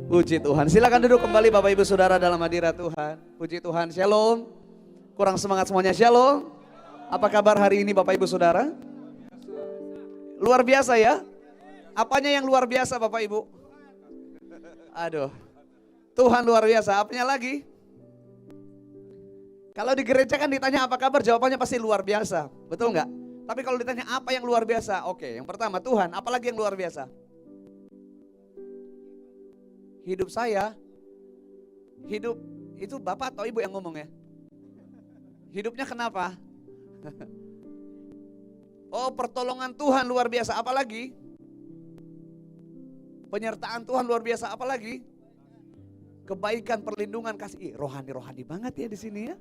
Puji Tuhan. Silakan duduk kembali Bapak Ibu Saudara dalam hadirat Tuhan. Puji Tuhan. Shalom. Kurang semangat semuanya. Shalom. Apa kabar hari ini Bapak Ibu Saudara? Luar biasa ya. Apanya yang luar biasa Bapak Ibu? Aduh. Tuhan luar biasa. Apanya lagi? Kalau di gereja kan ditanya apa kabar, jawabannya pasti luar biasa. Betul nggak? Tapi kalau ditanya apa yang luar biasa? Oke, yang pertama Tuhan, apalagi yang luar biasa? Hidup saya, hidup itu Bapak atau Ibu yang ngomong ya? Hidupnya kenapa? Oh, pertolongan Tuhan luar biasa, apalagi? Penyertaan Tuhan luar biasa, apalagi? Kebaikan, perlindungan, kasih. Rohani-rohani banget ya di sini ya.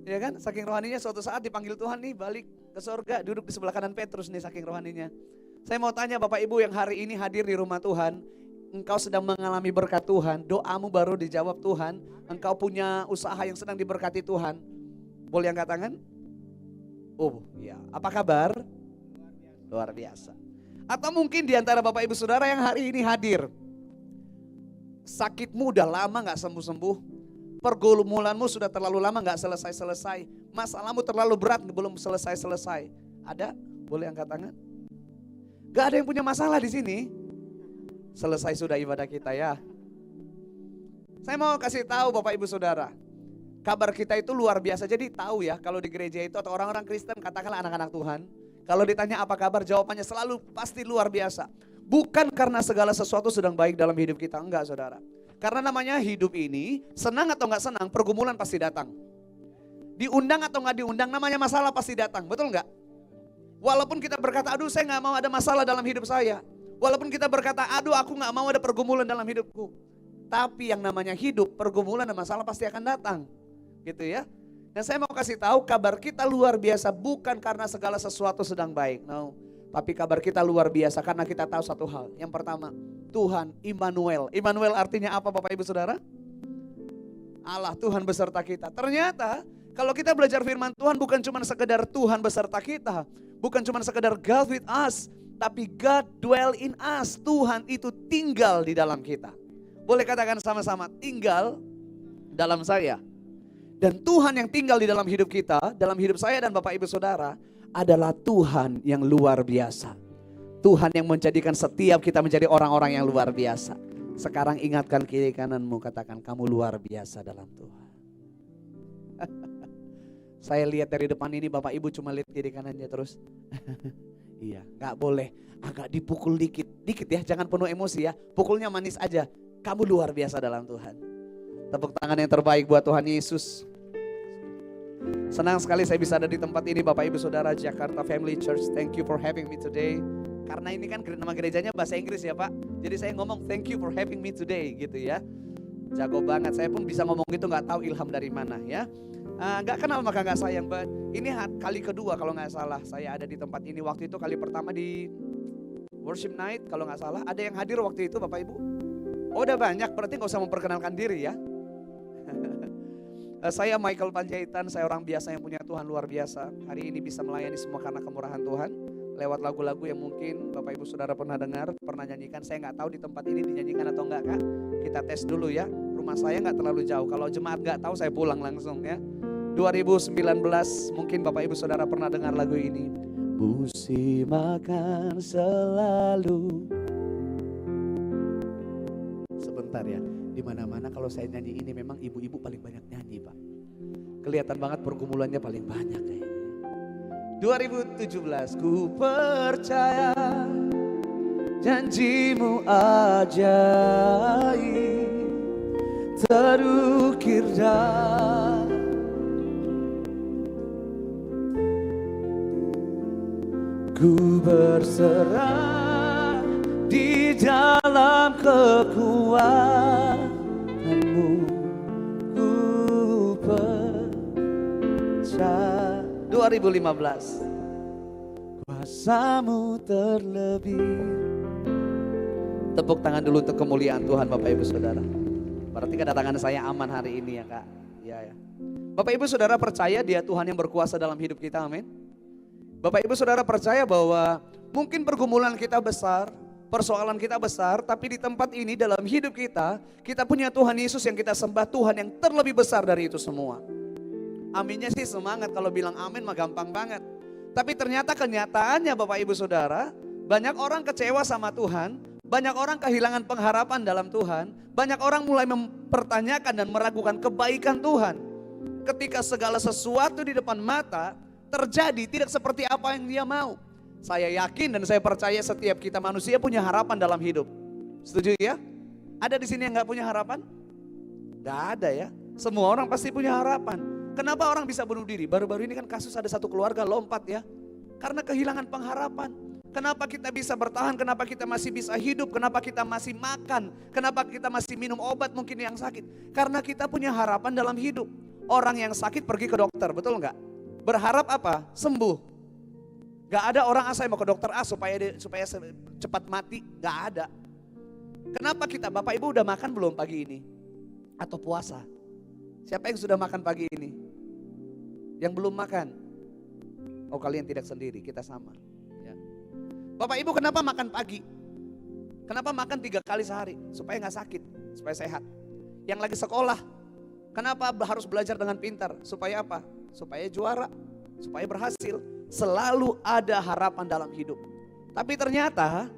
Ya kan, saking rohaninya suatu saat dipanggil Tuhan nih balik ke surga, duduk di sebelah kanan Petrus nih saking rohaninya. Saya mau tanya Bapak Ibu yang hari ini hadir di rumah Tuhan, engkau sedang mengalami berkat Tuhan, doamu baru dijawab Tuhan, engkau punya usaha yang sedang diberkati Tuhan. Boleh angkat tangan? Oh ya, apa kabar? Luar biasa. Atau mungkin di antara Bapak Ibu Saudara yang hari ini hadir, sakitmu udah lama gak sembuh-sembuh, pergumulanmu sudah terlalu lama gak selesai-selesai, masalahmu terlalu berat belum selesai-selesai. Ada? Boleh angkat tangan? Gak ada yang punya masalah di sini. Selesai sudah ibadah kita ya. Saya mau kasih tahu Bapak Ibu Saudara, kabar kita itu luar biasa. Jadi tahu ya kalau di gereja itu atau orang-orang Kristen, katakanlah anak-anak Tuhan, kalau ditanya apa kabar jawabannya selalu pasti luar biasa. Bukan karena segala sesuatu sedang baik dalam hidup kita, enggak saudara. Karena namanya hidup ini, senang atau enggak senang, pergumulan pasti datang. Diundang atau enggak diundang, namanya masalah pasti datang, betul enggak? Walaupun kita berkata, aduh saya enggak mau ada masalah dalam hidup saya. Walaupun kita berkata, aduh aku gak mau ada pergumulan dalam hidupku. Tapi yang namanya hidup, pergumulan dan masalah pasti akan datang. Gitu ya. Dan saya mau kasih tahu kabar kita luar biasa bukan karena segala sesuatu sedang baik. No. Tapi kabar kita luar biasa karena kita tahu satu hal. Yang pertama, Tuhan Immanuel. Immanuel artinya apa Bapak Ibu Saudara? Allah, Tuhan beserta kita. Ternyata kalau kita belajar firman Tuhan bukan cuma sekedar Tuhan beserta kita. Bukan cuma sekedar God with us. Tapi God dwell in us, Tuhan itu tinggal di dalam kita. Boleh katakan sama-sama, tinggal dalam saya. Dan Tuhan yang tinggal di dalam hidup kita, dalam hidup saya dan Bapak Ibu Saudara, adalah Tuhan yang luar biasa. Tuhan yang menjadikan setiap kita menjadi orang-orang yang luar biasa. Sekarang ingatkan kiri kananmu, katakan kamu luar biasa dalam Tuhan. Saya lihat dari depan ini Bapak Ibu cuma lihat kiri kanannya terus. Iya, gak boleh, agak dipukul dikit ya, jangan penuh emosi ya, pukulnya manis aja, kamu luar biasa dalam Tuhan. Tepuk tangan yang terbaik buat Tuhan Yesus. Senang sekali saya bisa ada di tempat ini Bapak Ibu Saudara Jakarta Family Church, thank you for having me today. Karena ini kan nama gerejanya bahasa Inggris ya Pak, jadi saya ngomong thank you for having me today gitu ya. Jago banget, saya pun bisa ngomong gitu gak tahu ilham dari mana ya. Gak kenal maka gak sayang, but ini kali kedua kalau gak salah saya ada di tempat ini. Waktu itu kali pertama di worship night kalau gak salah. Ada yang hadir waktu itu Bapak Ibu? Oh udah banyak, berarti gak usah memperkenalkan diri ya. Saya Michael Panjaitan, saya orang biasa yang punya Tuhan luar biasa. Hari ini bisa melayani semua karena kemurahan Tuhan. Lewat lagu-lagu yang mungkin Bapak Ibu Saudara pernah dengar, pernah nyanyikan. Saya gak tahu di tempat ini dinyanyikan atau enggak Kak. Kita tes dulu ya, rumah saya gak terlalu jauh. Kalau jemaat gak tahu saya pulang langsung ya. 2019 mungkin Bapak Ibu Saudara pernah dengar lagu ini. Musim akan selalu. Sebentar ya, dimana-mana kalau saya nyanyi ini memang ibu-ibu paling banyak nyanyi Pak. Kelihatan banget pergumulannya paling banyak kayaknya. 2017 ku percaya janjimu ajaib, terukir dan ku berserah di dalam kekuatanmu, ku percaya. 2015 kuasamu terlebih. Tepuk tangan dulu untuk kemuliaan Tuhan Bapak Ibu Saudara. Berarti kedatangan saya aman hari ini ya Kak. Ya. Bapak Ibu Saudara percaya Dia Tuhan yang berkuasa dalam hidup kita, amin. Bapak Ibu Saudara percaya bahwa mungkin pergumulan kita besar, persoalan kita besar, tapi di tempat ini dalam hidup kita punya Tuhan Yesus yang kita sembah, Tuhan yang terlebih besar dari itu semua. Aminnya sih semangat, kalau bilang amin mah gampang banget. Tapi ternyata kenyataannya Bapak Ibu Saudara, banyak orang kecewa sama Tuhan, banyak orang kehilangan pengharapan dalam Tuhan, banyak orang mulai mempertanyakan dan meragukan kebaikan Tuhan. Ketika segala sesuatu di depan mata terjadi tidak seperti apa yang dia mau. Saya yakin dan saya percaya setiap kita manusia punya harapan dalam hidup. Setuju ya? Ada di sini yang gak punya harapan? Gak ada ya. Semua orang pasti punya harapan. Kenapa orang bisa bunuh diri? Baru-baru ini kan kasus ada satu keluarga lompat ya. Karena kehilangan pengharapan. Kenapa kita bisa bertahan? Kenapa kita masih bisa hidup? Kenapa kita masih makan? Kenapa kita masih minum obat mungkin yang sakit? Karena kita punya harapan dalam hidup. Orang yang sakit pergi ke dokter, betul nggak? Berharap apa? Sembuh. Gak ada orang saya mau ke dokter A supaya cepat mati. Gak ada. Kenapa kita? Bapak Ibu udah makan belum pagi ini? Atau puasa? Siapa yang sudah makan pagi ini? Yang belum makan? Oh kalian tidak sendiri, kita sama. Ya. Bapak Ibu kenapa makan pagi? Kenapa makan 3 kali sehari? Supaya gak sakit, supaya sehat. Yang lagi sekolah, kenapa harus belajar dengan pintar? Supaya apa? Supaya juara, supaya berhasil. Selalu ada harapan dalam hidup. Tapi ternyata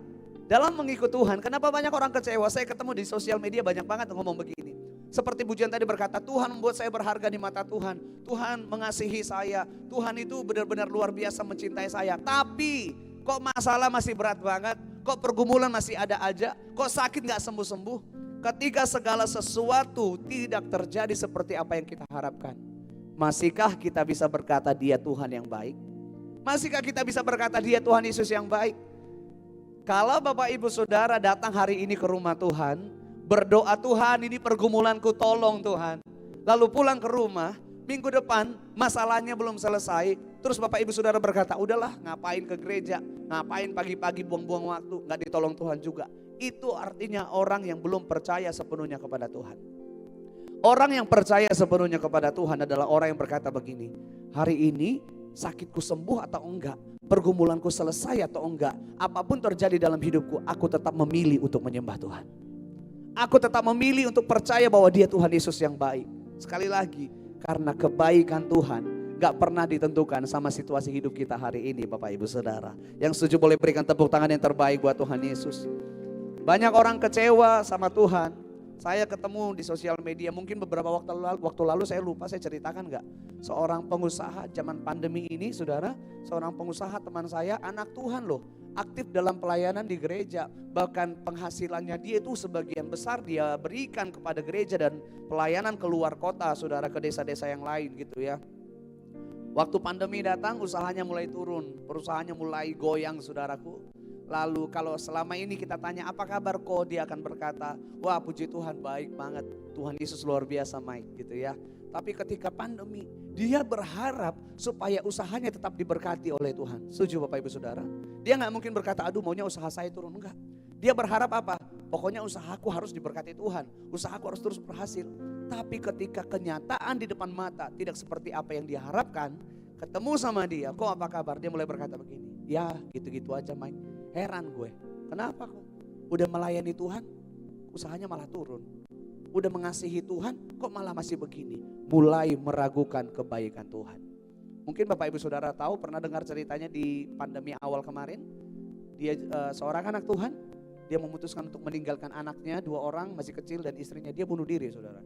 dalam mengikut Tuhan, kenapa banyak orang kecewa? Saya ketemu di sosial media banyak banget ngomong begini. Seperti Pujian tadi berkata, Tuhan membuat saya berharga di mata Tuhan. Tuhan mengasihi saya. Tuhan itu benar-benar luar biasa mencintai saya. Tapi kok masalah masih berat banget? Kok pergumulan masih ada aja? Kok sakit gak sembuh-sembuh? Ketika segala sesuatu tidak terjadi seperti apa yang kita harapkan. Masihkah kita bisa berkata dia Tuhan yang baik? Masihkah kita bisa berkata dia Tuhan Yesus yang baik? Kalau Bapak Ibu Saudara datang hari ini ke rumah Tuhan, berdoa Tuhan ini pergumulanku tolong Tuhan. Lalu pulang ke rumah, minggu depan masalahnya belum selesai. Terus Bapak Ibu Saudara berkata, udahlah ngapain ke gereja, ngapain pagi-pagi buang-buang waktu, gak ditolong Tuhan juga. Itu artinya orang yang belum percaya sepenuhnya kepada Tuhan. Orang yang percaya sepenuhnya kepada Tuhan adalah orang yang berkata begini, hari ini sakitku sembuh atau enggak, pergumulanku selesai atau enggak, apapun terjadi dalam hidupku, aku tetap memilih untuk menyembah Tuhan. Aku tetap memilih untuk percaya bahwa dia Tuhan Yesus yang baik. Sekali lagi, karena kebaikan Tuhan gak pernah ditentukan sama situasi hidup kita hari ini Bapak Ibu Saudara. Yang setuju boleh berikan tepuk tangan yang terbaik buat Tuhan Yesus. Banyak orang kecewa sama Tuhan. Saya ketemu di sosial media, mungkin beberapa waktu lalu saya lupa saya ceritakan gak? Seorang pengusaha zaman pandemi ini saudara, seorang pengusaha teman saya, anak Tuhan loh, aktif dalam pelayanan di gereja. Bahkan penghasilannya dia itu sebagian besar dia berikan kepada gereja dan pelayanan keluar kota saudara, ke desa-desa yang lain gitu ya. Waktu pandemi datang usahanya mulai turun, perusahaannya mulai goyang saudaraku. Lalu kalau selama ini kita tanya apa kabar kok, dia akan berkata, wah puji Tuhan baik banget, Tuhan Yesus luar biasa Mike gitu ya. Tapi ketika pandemi dia berharap supaya usahanya tetap diberkati oleh Tuhan. Setuju Bapak Ibu Saudara? Dia gak mungkin berkata aduh maunya usaha saya turun, enggak. Dia berharap apa? Pokoknya usahaku harus diberkati Tuhan, usahaku harus terus berhasil. Tapi ketika kenyataan di depan mata tidak seperti apa yang dia harapkan, ketemu sama dia, kok apa kabar? Dia mulai berkata begini, ya gitu-gitu aja Mike. Heran gue, kenapa kok? Udah melayani Tuhan, usahanya malah turun. Udah mengasihi Tuhan, kok malah masih begini? Mulai meragukan kebaikan Tuhan. Mungkin Bapak Ibu Saudara tahu, pernah dengar ceritanya di pandemi awal kemarin. Dia seorang anak Tuhan, dia memutuskan untuk meninggalkan anaknya, 2 orang masih kecil dan istrinya, dia bunuh diri saudara.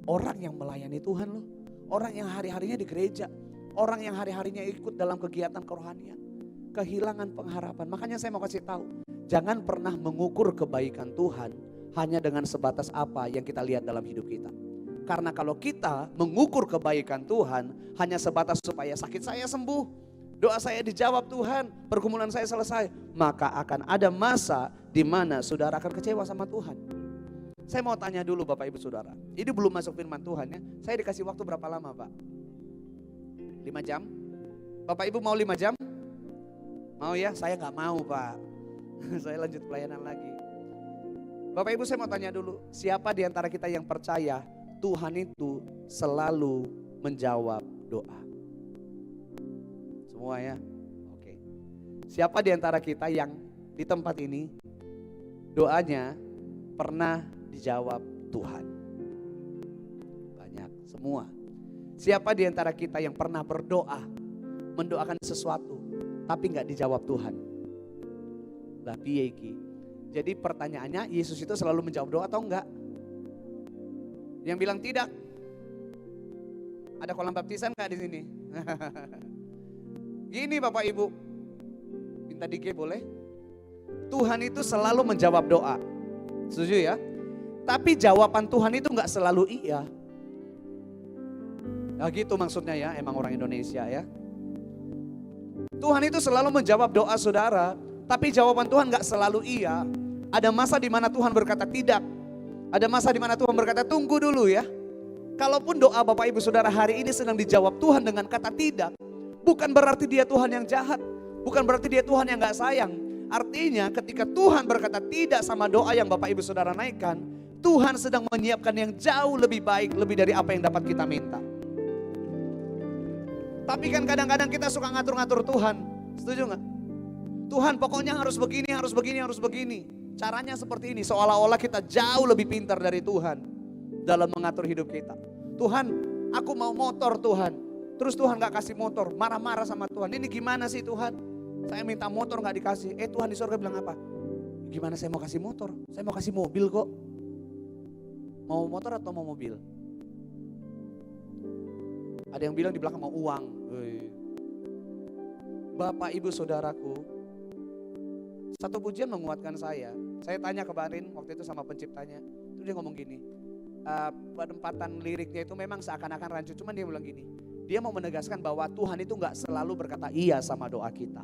Orang yang melayani Tuhan loh, orang yang hari-harinya di gereja, orang yang hari-harinya ikut dalam kegiatan kerohanian. Kehilangan pengharapan. Makanya saya mau kasih tahu, jangan pernah mengukur kebaikan Tuhan hanya dengan sebatas apa yang kita lihat dalam hidup kita. Karena kalau kita mengukur kebaikan Tuhan hanya sebatas supaya sakit saya sembuh, doa saya dijawab Tuhan, pergumulan saya selesai, maka akan ada masa di mana saudara akan kecewa sama Tuhan. Saya mau tanya dulu Bapak Ibu Saudara, ini belum masuk firman Tuhan ya. Saya dikasih waktu berapa lama Pak? 5 jam? Bapak Ibu mau 5 jam? Mau ya? Saya gak mau Pak. Saya lanjut pelayanan lagi. Bapak Ibu saya mau tanya dulu, siapa di antara kita yang percaya Tuhan itu selalu menjawab doa? Semua ya? Oke. Siapa di antara kita yang di tempat ini doanya pernah dijawab Tuhan? Banyak, semua. Siapa di antara kita yang pernah berdoa, mendoakan sesuatu, tapi nggak dijawab Tuhan? Lah piye iki? Jadi pertanyaannya, Yesus itu selalu menjawab doa atau enggak? Yang bilang tidak. Ada kolam baptisan nggak di sini? Gini Bapak Ibu, minta DG boleh? Tuhan itu selalu menjawab doa, setuju ya? Tapi jawaban Tuhan itu nggak selalu iya. Nah gitu maksudnya ya, emang orang Indonesia ya. Tuhan itu selalu menjawab doa saudara, tapi jawaban Tuhan nggak selalu iya. Ada masa di mana Tuhan berkata tidak, ada masa di mana Tuhan berkata tunggu dulu ya. Kalaupun doa Bapak Ibu Saudara hari ini sedang dijawab Tuhan dengan kata tidak, bukan berarti dia Tuhan yang jahat, bukan berarti dia Tuhan yang gak sayang. Artinya ketika Tuhan berkata tidak sama doa yang Bapak Ibu Saudara naikkan, Tuhan sedang menyiapkan yang jauh lebih baik, lebih dari apa yang dapat kita minta. Tapi kan kadang-kadang kita suka ngatur-ngatur Tuhan, setuju gak? Tuhan pokoknya harus begini, harus begini, harus begini. Caranya seperti ini, seolah-olah kita jauh lebih pintar dari Tuhan dalam mengatur hidup kita. Tuhan, aku mau motor Tuhan. Terus Tuhan gak kasih motor, marah-marah sama Tuhan. Ini gimana sih Tuhan? Saya minta motor gak dikasih. Tuhan di surga bilang apa? Gimana saya mau kasih motor? Saya mau kasih mobil kok. Mau motor atau mau mobil? Ada yang bilang di belakang mau uang. Bapak Ibu Saudaraku, satu pujian menguatkan saya. Saya tanya kemarin waktu itu sama penciptanya. Terus dia ngomong gini, penempatan liriknya itu memang seakan-akan rancu, cuman dia bilang gini, dia mau menegaskan bahwa Tuhan itu gak selalu berkata iya sama doa kita.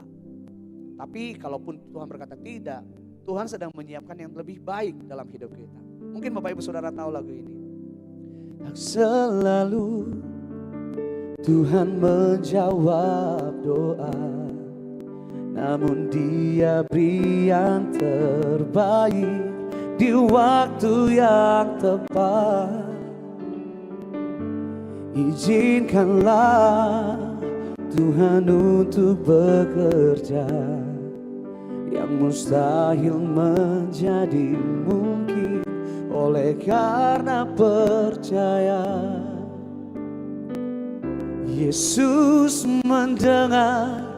Tapi kalaupun Tuhan berkata tidak, Tuhan sedang menyiapkan yang lebih baik dalam hidup kita. Mungkin Bapak Ibu Saudara tahu lagu ini. Selalu Tuhan menjawab doa, namun Dia beri yang terbaik di waktu yang tepat. Izinkanlah Tuhan untuk bekerja, yang mustahil menjadi mungkin oleh karena percaya. Yesus mendengar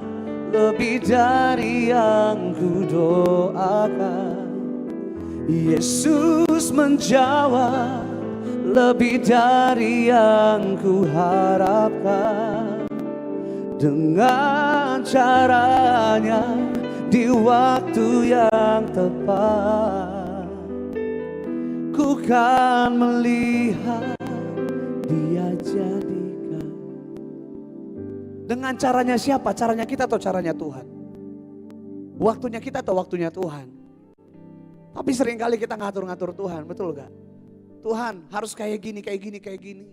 lebih dari yang ku doakan. Yesus menjawab lebih dari yang ku harapkan. Dengan caranya di waktu yang tepat, ku kan melihat Dia jadikan. Dengan caranya siapa? Caranya kita atau caranya Tuhan? Waktunya kita atau waktunya Tuhan? Tapi seringkali kita ngatur-ngatur Tuhan, betul gak? Tuhan harus kayak gini, kayak gini, kayak gini.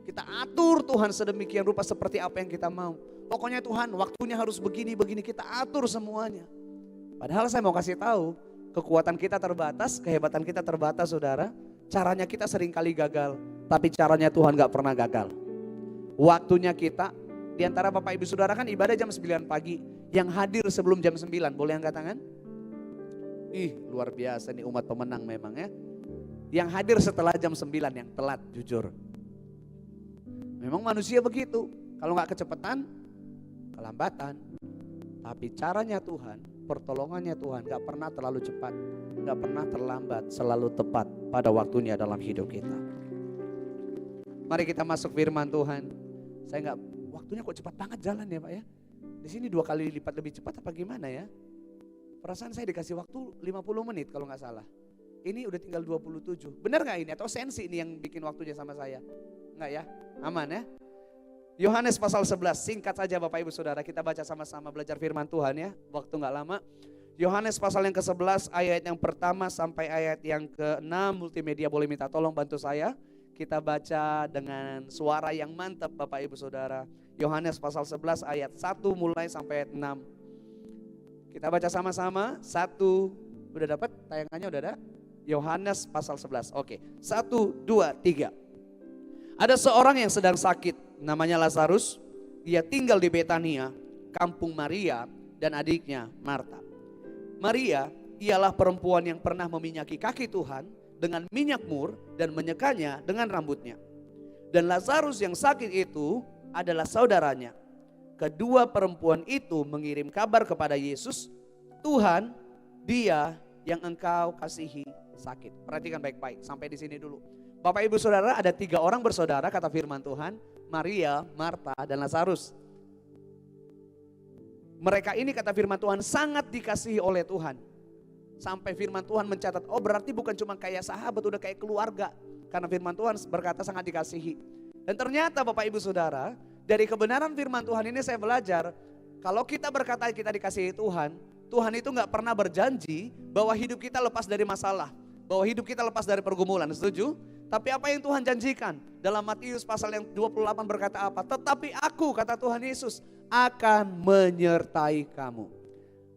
Kita atur Tuhan sedemikian rupa seperti apa yang kita mau. Pokoknya Tuhan waktunya harus begini, begini, kita atur semuanya. Padahal saya mau kasih tahu, kekuatan kita terbatas, kehebatan kita terbatas saudara. Caranya kita seringkali gagal, tapi caranya Tuhan gak pernah gagal. Waktunya kita, di antara Bapak Ibu Saudara kan ibadah jam 9 pagi. Yang hadir sebelum jam 9, boleh angkat tangan? Ih luar biasa nih umat pemenang memang ya. Yang hadir setelah jam 9 yang telat jujur. Memang manusia begitu. Kalau gak kecepatan, kelambatan. Tapi caranya Tuhan, pertolongannya Tuhan gak pernah terlalu cepat. Gak pernah terlambat, selalu tepat pada waktunya dalam hidup kita. Mari kita masuk firman Tuhan. Saya gak, waktunya kok cepat banget jalan ya Pak ya. Di sini 2 kali lipat lebih cepat apa gimana ya? Perasaan saya dikasih waktu 50 menit kalau gak salah. Ini udah tinggal 27. Benar gak ini? Atau sensi ini yang bikin waktunya sama saya? Enggak ya? Aman ya? Yohanes pasal 11, singkat saja Bapak Ibu Saudara. Kita baca sama-sama belajar firman Tuhan ya. Waktu gak lama. Yohanes pasal yang ke-11 ayat yang pertama sampai ayat yang ke-6. Multimedia boleh minta tolong bantu saya. Kita baca dengan suara yang mantap Bapak Ibu Saudara. Yohanes pasal 11 ayat 1 mulai sampai ayat 6. Kita baca sama-sama. 1, udah dapat tayangannya udah ada? Yohanes pasal 11. Oke. 1, 2, 3. Ada seorang yang sedang sakit, namanya Lazarus. Dia tinggal di Betania, kampung Maria dan adiknya Marta. Maria ialah perempuan yang pernah meminyaki kaki Tuhan dengan minyak mur dan menyekanya dengan rambutnya. Dan Lazarus yang sakit itu adalah saudaranya. Kedua perempuan itu mengirim kabar kepada Yesus, Tuhan, dia yang engkau kasihi sakit. Perhatikan baik-baik, sampai di sini dulu. Bapak ibu saudara, ada 3 orang bersaudara kata firman Tuhan, Maria, Marta, dan Lazarus. Mereka ini kata firman Tuhan sangat dikasihi oleh Tuhan. Sampai firman Tuhan mencatat, oh berarti bukan cuma kayak sahabat, udah kayak keluarga. Karena firman Tuhan berkata sangat dikasihi. Dan ternyata Bapak ibu saudara, dari kebenaran firman Tuhan ini saya belajar, kalau kita berkata kita dikasihi Tuhan, Tuhan itu gak pernah berjanji bahwa hidup kita lepas dari masalah, bahwa hidup kita lepas dari pergumulan, setuju? Tapi apa yang Tuhan janjikan? Dalam Matius pasal yang 28 berkata apa? Tetapi aku, kata Tuhan Yesus, akan menyertai kamu.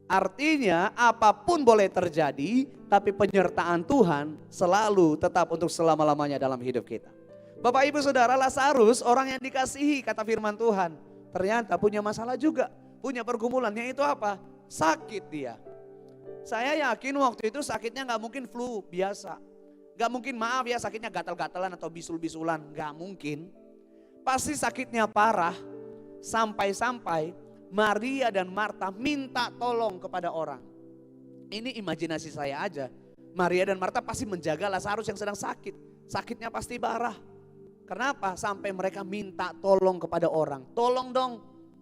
Artinya apapun boleh terjadi, tapi penyertaan Tuhan selalu tetap untuk selama-lamanya dalam hidup kita. Bapak ibu saudara, Lazarus orang yang dikasihi kata firman Tuhan, ternyata punya masalah juga, punya pergumulannya itu apa? Sakit dia. Saya yakin waktu itu sakitnya gak mungkin flu biasa. Gak mungkin maaf ya sakitnya gatal-gatalan atau bisul-bisulan, gak mungkin. Pasti sakitnya parah, sampai-sampai Maria dan Marta minta tolong kepada orang. Ini imajinasi saya aja. Maria dan Marta pasti menjaga Lazarus yang sedang sakit. Sakitnya pasti parah. Kenapa? Sampai mereka minta tolong kepada orang. Tolong dong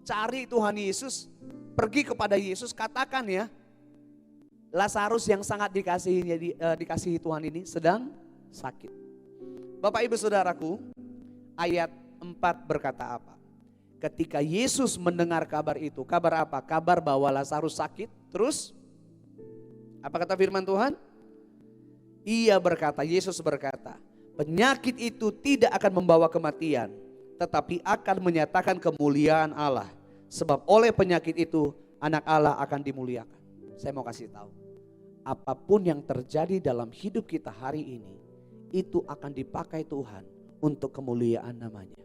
cari Tuhan Yesus. Pergi kepada Yesus, katakan ya. Lazarus yang sangat dikasihi Tuhan ini sedang sakit. Bapak ibu saudaraku, ayat 4 berkata apa? Ketika Yesus mendengar kabar itu, kabar apa? Kabar bahwa Lazarus sakit, terus apa kata firman Tuhan? Ia berkata, Yesus berkata, penyakit itu tidak akan membawa kematian, tetapi akan menyatakan kemuliaan Allah. Sebab oleh penyakit itu anak Allah akan dimuliakan. Saya mau kasih tahu, apapun yang terjadi dalam hidup kita hari ini, itu akan dipakai Tuhan untuk kemuliaan namanya.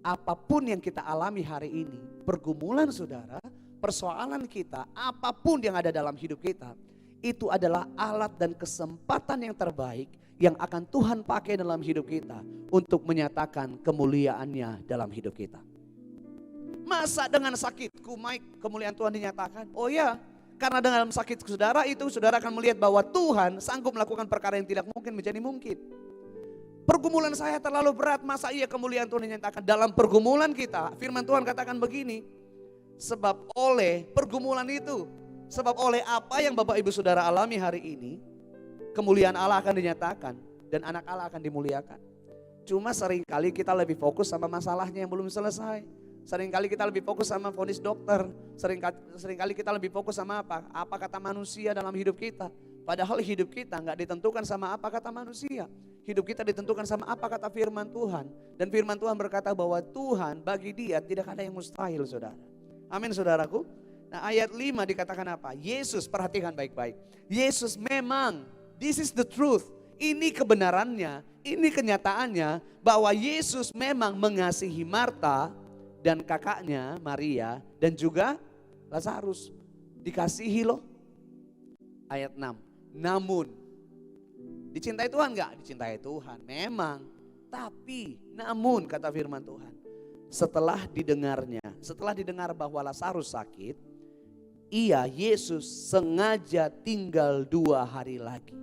Apapun yang kita alami hari ini, pergumulan saudara, persoalan kita, apapun yang ada dalam hidup kita, itu adalah alat dan kesempatan yang terbaik yang akan Tuhan pakai dalam hidup kita untuk menyatakan kemuliaannya dalam hidup kita. Masa dengan sakitku Mike kemuliaan Tuhan dinyatakan? Oh ya, karena dengan sakit saudara itu saudara akan melihat bahwa Tuhan sanggup melakukan perkara yang tidak mungkin menjadi mungkin. Pergumulan saya terlalu berat, masa iya kemuliaan Tuhan dinyatakan? Dalam pergumulan kita, firman Tuhan katakan begini, sebab oleh pergumulan itu, sebab oleh apa yang Bapak Ibu Saudara alami hari ini, kemuliaan Allah akan dinyatakan dan anak Allah akan dimuliakan. Cuma seringkali kita lebih fokus sama masalahnya yang belum selesai. Seringkali kita lebih fokus sama vonis dokter. Seringkali kita lebih fokus sama apa? Apa kata manusia dalam hidup kita. Padahal hidup kita gak ditentukan sama apa kata manusia. Hidup kita ditentukan sama apa kata firman Tuhan. Dan firman Tuhan berkata bahwa Tuhan bagi dia tidak ada yang mustahil saudara. Amin saudaraku. Nah ayat 5 dikatakan apa? Yesus, perhatikan baik-baik. Yesus memang, this is the truth. Ini kebenarannya, ini kenyataannya bahwa Yesus memang mengasihi Marta dan kakaknya Maria dan juga Lazarus. Dikasihi loh. Ayat 6. Namun, dicintai Tuhan enggak? Dicintai Tuhan, memang. Tapi, namun kata firman Tuhan. Setelah didengar bahwa Lazarus sakit, Yesus sengaja tinggal 2 hari lagi.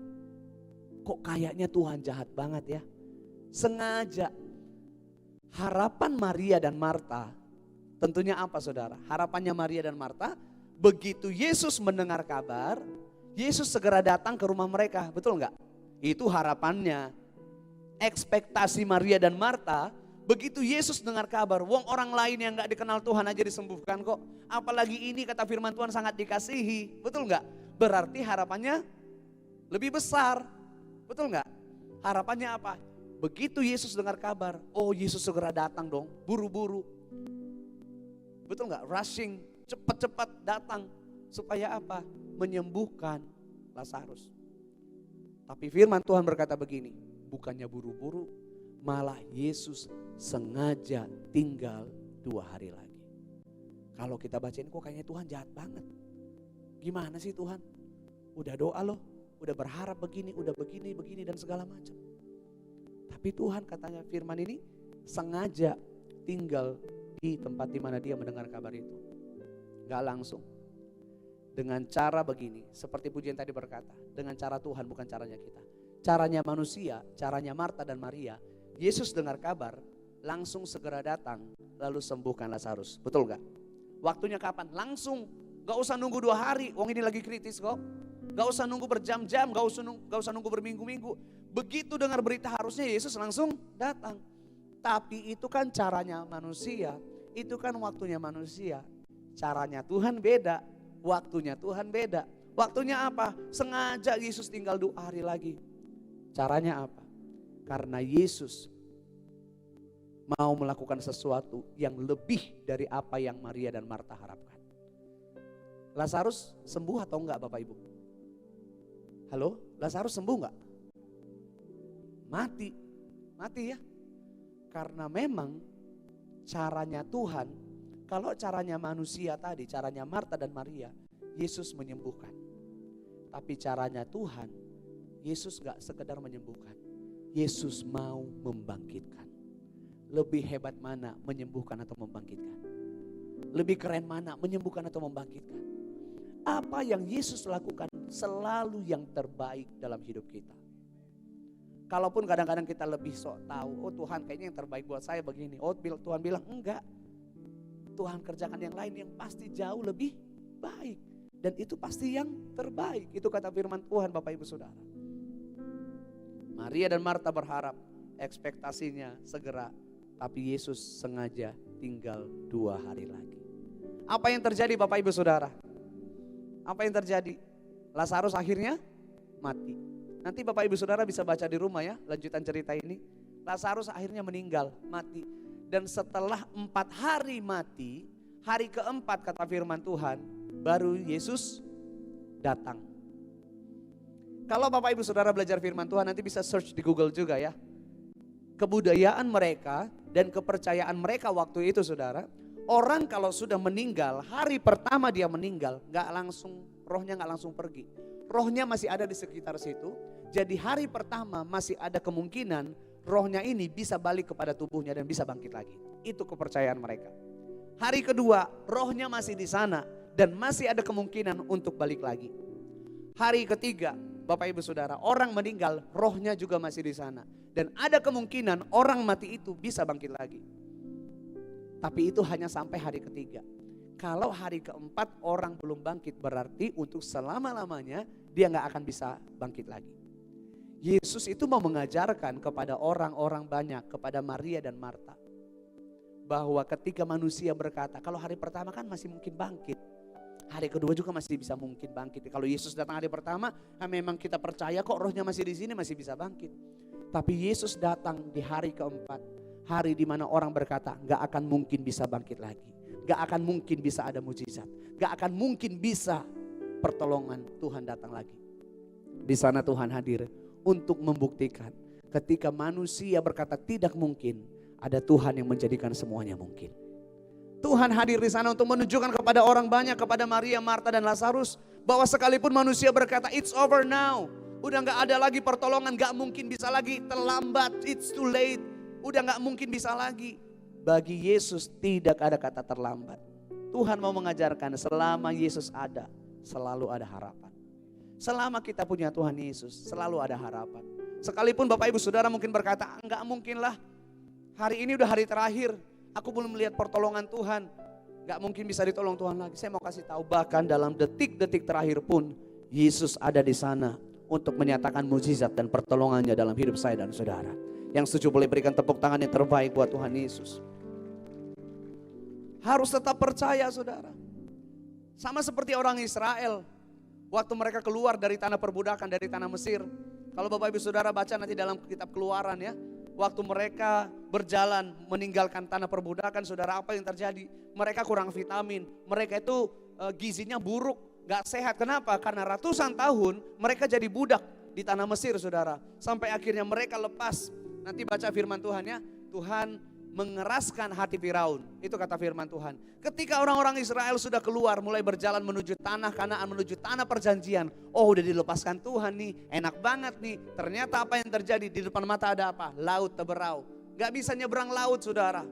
Kok kayaknya Tuhan jahat banget ya? Sengaja. Harapan Maria dan Marta, tentunya apa saudara? Harapannya Maria dan Marta, begitu Yesus mendengar kabar, Yesus segera datang ke rumah mereka, betul enggak? Itu harapannya. Ekspektasi Maria dan Marta, begitu Yesus dengar kabar, wong orang lain yang enggak dikenal Tuhan aja disembuhkan kok. Apalagi ini kata firman Tuhan sangat dikasihi, betul enggak? Berarti harapannya lebih besar, betul enggak? Harapannya apa? Begitu Yesus dengar kabar, oh Yesus segera datang dong, buru-buru. Betul enggak? Rushing, cepat-cepat datang. Supaya apa? Menyembuhkan Lazarus. Tapi firman Tuhan berkata begini, bukannya buru-buru, malah Yesus sengaja tinggal 2 hari lagi. Kalau kita bacain kok kayaknya Tuhan jahat banget. Gimana sih Tuhan? Udah doa loh, udah berharap begini, udah begini dan segala macam. Tapi Tuhan katanya firman ini sengaja tinggal di tempat di mana dia mendengar kabar itu. Gak langsung. Dengan cara begini, seperti pujian tadi berkata, dengan cara Tuhan bukan caranya kita. Caranya manusia, caranya Marta dan Maria, Yesus dengar kabar, langsung segera datang, lalu sembuhkan Lazarus. Betul gak? Waktunya kapan? Langsung, gak usah nunggu 2 hari, wong ini lagi kritis kok. Gak usah nunggu berjam-jam, gak usah nunggu berminggu-minggu. Begitu dengar berita harusnya Yesus langsung datang. Tapi itu kan caranya manusia, itu kan waktunya manusia. Caranya Tuhan beda, waktunya Tuhan beda. Waktunya apa? Sengaja Yesus tinggal 2 hari lagi. Caranya apa? Karena Yesus mau melakukan sesuatu yang lebih dari apa yang Maria dan Marta harapkan. Lazarus sembuh atau enggak Bapak Ibu? Halo, Lazarus sembuh enggak? Mati ya. Karena memang caranya Tuhan, kalau caranya manusia tadi, caranya Marta dan Maria, Yesus menyembuhkan. Tapi caranya Tuhan, Yesus gak sekedar menyembuhkan, Yesus mau membangkitkan. Lebih hebat mana menyembuhkan atau membangkitkan? Lebih keren mana menyembuhkan atau membangkitkan? Apa yang Yesus lakukan selalu yang terbaik dalam hidup kita. Kalaupun kadang-kadang kita lebih sok tahu, oh Tuhan kayaknya yang terbaik buat saya begini. Oh Tuhan bilang enggak. Tuhan kerjakan yang lain yang pasti jauh lebih baik. Dan itu pasti yang terbaik. Itu kata firman Tuhan Bapak Ibu Saudara. Maria dan Marta berharap ekspektasinya segera. Tapi Yesus sengaja tinggal 2 hari lagi. Apa yang terjadi Bapak Ibu Saudara? Apa yang terjadi? Lazarus akhirnya mati. Nanti Bapak Ibu Saudara bisa baca di rumah ya, lanjutan cerita ini. Lazarus akhirnya meninggal, mati. Dan setelah 4 hari mati, hari keempat kata firman Tuhan, baru Yesus datang. Kalau Bapak Ibu Saudara belajar firman Tuhan nanti bisa search di Google juga ya. Kebudayaan mereka dan kepercayaan mereka waktu itu Saudara, orang kalau sudah meninggal, hari pertama dia meninggal, rohnya gak langsung pergi. Rohnya masih ada di sekitar situ. Jadi hari pertama masih ada kemungkinan rohnya ini bisa balik kepada tubuhnya dan bisa bangkit lagi. Itu kepercayaan mereka. Hari kedua rohnya masih di sana dan masih ada kemungkinan untuk balik lagi. Hari ketiga Bapak Ibu Saudara, orang meninggal rohnya juga masih di sana. Dan ada kemungkinan orang mati itu bisa bangkit lagi. Tapi itu hanya sampai hari ketiga. Kalau hari keempat orang belum bangkit berarti untuk selama-lamanya dia gak akan bisa bangkit lagi. Yesus itu mau mengajarkan kepada orang-orang banyak, kepada Maria dan Marta. Bahwa ketika manusia berkata, kalau hari pertama kan masih mungkin bangkit. Hari kedua juga masih bisa mungkin bangkit. Kalau Yesus datang hari pertama, memang kita percaya kok rohnya masih di sini masih bisa bangkit. Tapi Yesus datang di hari keempat. Hari di mana orang berkata, gak akan mungkin bisa bangkit lagi. Gak akan mungkin bisa ada mujizat. Gak akan mungkin bisa pertolongan Tuhan datang lagi. Di sana Tuhan hadir untuk membuktikan ketika manusia berkata tidak mungkin, ada Tuhan yang menjadikan semuanya mungkin. Tuhan hadir di sana untuk menunjukkan kepada orang banyak, kepada Maria, Marta dan Lazarus, bahwa sekalipun manusia berkata it's over now, udah gak ada lagi pertolongan, gak mungkin bisa lagi, terlambat, it's too late, udah gak mungkin bisa lagi. Bagi Yesus tidak ada kata terlambat. Tuhan mau mengajarkan selama Yesus ada, selalu ada harapan. Selama kita punya Tuhan Yesus, selalu ada harapan. Sekalipun Bapak Ibu Saudara mungkin berkata, enggak mungkin lah, hari ini udah hari terakhir, aku belum melihat pertolongan Tuhan. Enggak mungkin bisa ditolong Tuhan lagi. Saya mau kasih tahu, bahkan dalam detik-detik terakhir pun, Yesus ada di sana untuk menyatakan mukjizat dan pertolongannya dalam hidup saya dan saudara. Yang setuju boleh berikan tepuk tangan yang terbaik buat Tuhan Yesus. Harus tetap percaya saudara. Sama seperti orang Israel. Waktu mereka keluar dari tanah perbudakan, dari tanah Mesir. Kalau Bapak Ibu Saudara baca nanti dalam kitab Keluaran ya. Waktu mereka berjalan meninggalkan tanah perbudakan, saudara, apa yang terjadi? Mereka kurang vitamin. Mereka itu gizinya buruk, gak sehat. Kenapa? Karena ratusan tahun mereka jadi budak di tanah Mesir saudara. Sampai akhirnya mereka lepas. Nanti baca firman Tuhan ya. Tuhan mengeraskan hati Firaun. Itu kata firman Tuhan. Ketika orang-orang Israel sudah keluar mulai berjalan menuju tanah Kanaan, menuju tanah perjanjian. Oh, udah dilepaskan Tuhan nih, enak banget nih. Ternyata apa yang terjadi? Di depan mata ada apa? Laut Teberau. Gak bisa nyebrang laut, saudara.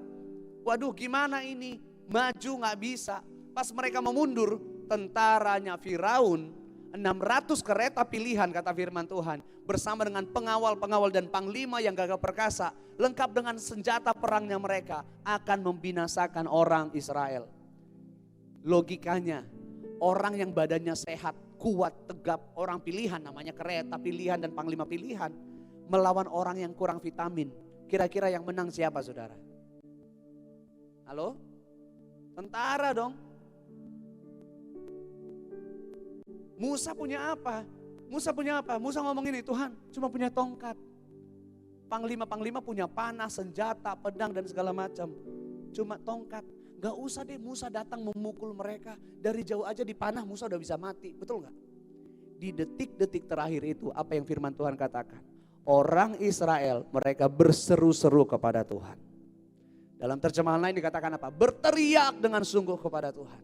Waduh, gimana ini? Maju gak bisa. Pas mereka memundur, tentaranya Firaun 600 kereta pilihan kata firman Tuhan. Bersama dengan pengawal-pengawal dan panglima yang gagah perkasa. Lengkap dengan senjata perangnya mereka. Akan membinasakan orang Israel. Logikanya orang yang badannya sehat, kuat, tegap. Orang pilihan namanya kereta pilihan dan panglima pilihan. Melawan orang yang kurang vitamin. Kira-kira yang menang siapa saudara? Halo? Tentara dong. Musa punya apa? Musa punya apa? Musa ngomong ini, Tuhan cuma punya tongkat. Panglima-panglima punya panah, senjata, pedang dan segala macam. Cuma tongkat. Gak usah deh Musa datang memukul mereka. Dari jauh aja dipanah Musa udah bisa mati. Betul gak? Di detik-detik terakhir itu apa yang firman Tuhan katakan? Orang Israel mereka berseru-seru kepada Tuhan. Dalam terjemahan lain dikatakan apa? Berteriak dengan sungguh kepada Tuhan.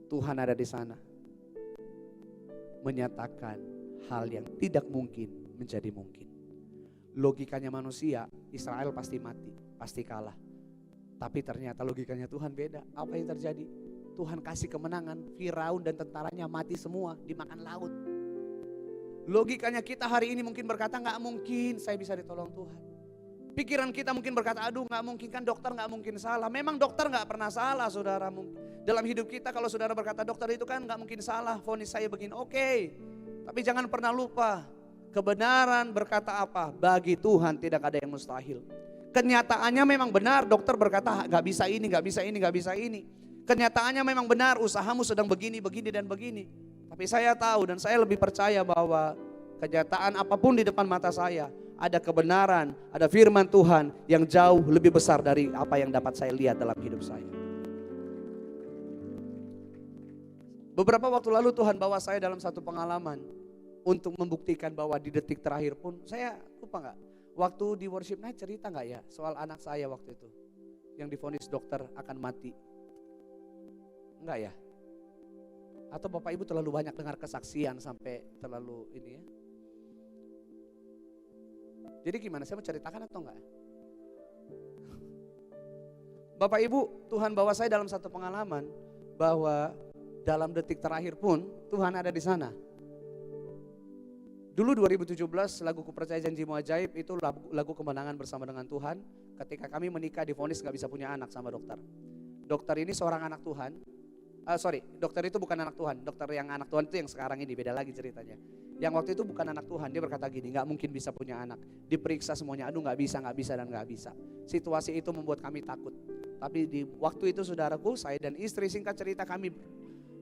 Tuhan ada di sana. Menyatakan hal yang tidak mungkin menjadi mungkin. Logikanya manusia, Israel pasti mati, pasti kalah. Tapi ternyata logikanya Tuhan beda. Apa yang terjadi? Tuhan kasih kemenangan, Firaun dan tentaranya mati semua, dimakan laut. Logikanya kita hari ini mungkin berkata gak mungkin saya bisa ditolong Tuhan. Pikiran kita mungkin berkata aduh gak mungkin, kan dokter gak mungkin salah. Memang dokter gak pernah salah saudara. Dalam hidup kita kalau saudara berkata dokter itu kan gak mungkin salah, vonis saya begini, oke. Tapi jangan pernah lupa, kebenaran berkata apa? Bagi Tuhan tidak ada yang mustahil. Kenyataannya memang benar, dokter berkata gak bisa ini, gak bisa ini, gak bisa ini. Kenyataannya memang benar, usahamu sedang begini, begini dan begini. Tapi saya tahu dan saya lebih percaya bahwa kenyataan apapun di depan mata saya, ada kebenaran, ada firman Tuhan yang jauh lebih besar dari apa yang dapat saya lihat dalam hidup saya. Beberapa waktu lalu Tuhan bawa saya dalam satu pengalaman untuk membuktikan bahwa di detik terakhir pun, saya lupa gak? Waktu di worship night cerita gak ya soal anak saya waktu itu yang divonis dokter akan mati? Enggak ya? Atau Bapak Ibu terlalu banyak dengar kesaksian sampai terlalu ini ya? Jadi gimana, saya mau ceritakan atau enggak? Bapak Ibu, Tuhan bawa saya dalam satu pengalaman bahwa dalam detik terakhir pun Tuhan ada di sana. Dulu 2017 lagu Ku Percaya Janjimu Ajaib itu lagu kemenangan bersama dengan Tuhan. Ketika kami menikah divonis gak bisa punya anak sama dokter. Dokter ini seorang anak Tuhan. Dokter itu bukan anak Tuhan. Dokter yang anak Tuhan itu yang sekarang ini, beda lagi ceritanya. Yang waktu itu bukan anak Tuhan, dia berkata gini, gak mungkin bisa punya anak. Diperiksa semuanya, aduh gak bisa dan gak bisa. Situasi itu membuat kami takut. Tapi di waktu itu saudaraku, saya dan istri, singkat cerita kami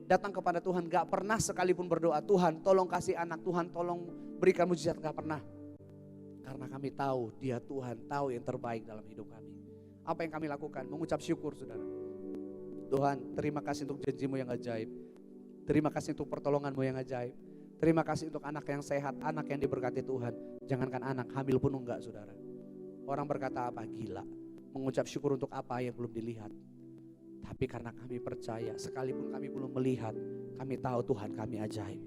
datang kepada Tuhan. Gak pernah sekalipun berdoa, Tuhan tolong kasih anak, Tuhan tolong berikan mujizat, gak pernah. Karena kami tahu dia Tuhan, tahu yang terbaik dalam hidup kami. Apa yang kami lakukan? Mengucap syukur saudara. Tuhan, terima kasih untuk janjimu yang ajaib. Terima kasih untuk pertolonganmu yang ajaib. Terima kasih untuk anak yang sehat, anak yang diberkati Tuhan. Jangankan anak, hamil pun enggak saudara. Orang berkata apa? Gila. Mengucap syukur untuk apa yang belum dilihat. Tapi karena kami percaya, sekalipun kami belum melihat, kami tahu Tuhan kami ajaib.